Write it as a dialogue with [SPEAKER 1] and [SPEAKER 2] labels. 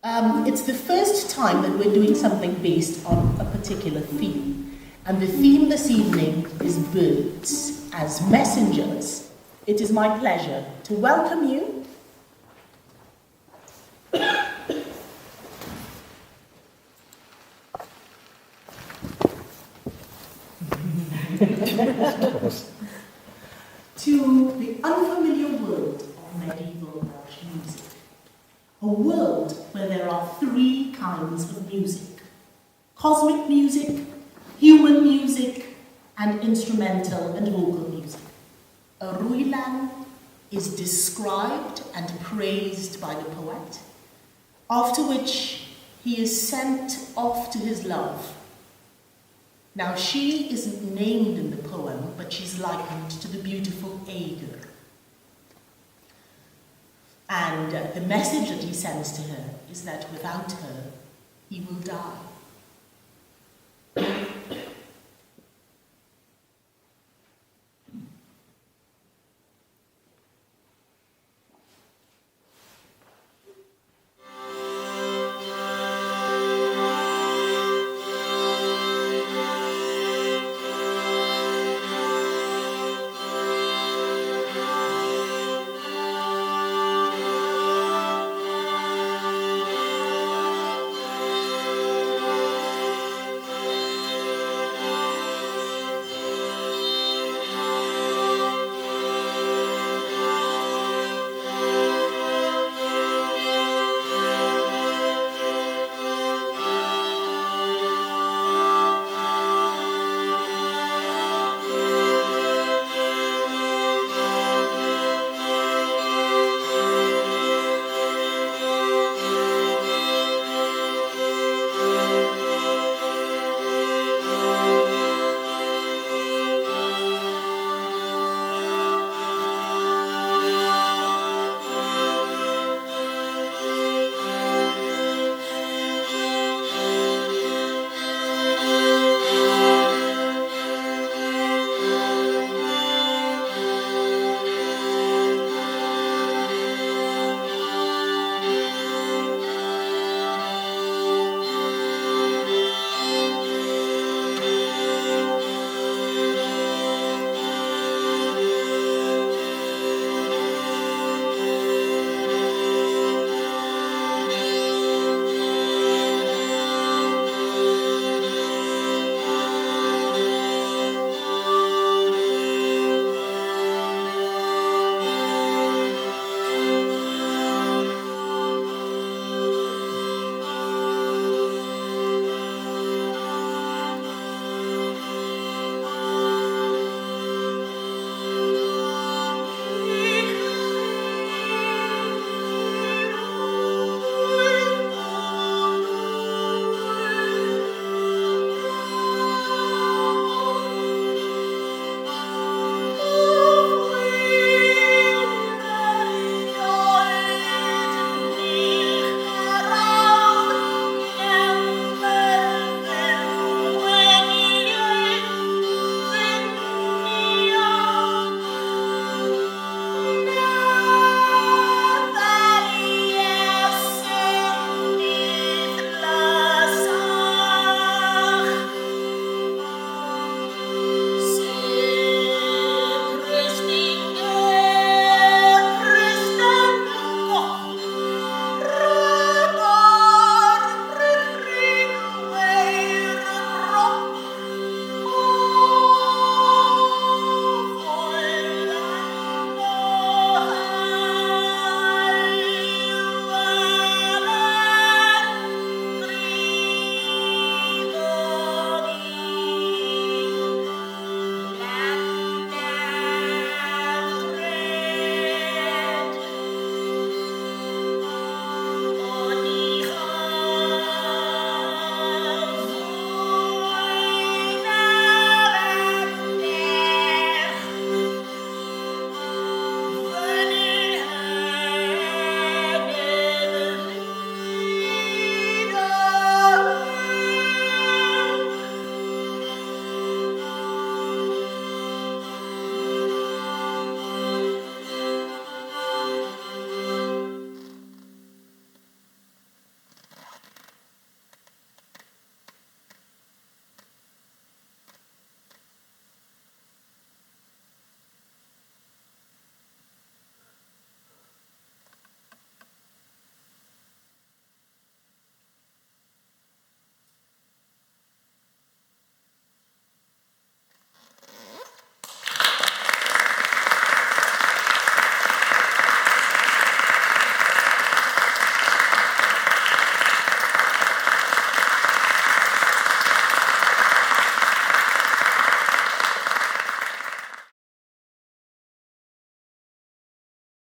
[SPEAKER 1] It's the first time that we're doing something based on a particular theme. And the theme this evening is birds as messengers. It is my pleasure to welcome you to the unfamiliar world of medieval Welsh music. A world where there are three kinds of music: cosmic music, human music, and instrumental and vocal music. A Rwylan is described and praised by the poet, after which he is sent off to his love. Now, she isn't named in the poem, but she's likened to the beautiful Aegir. And the message that he sends to her is that without her, he will die.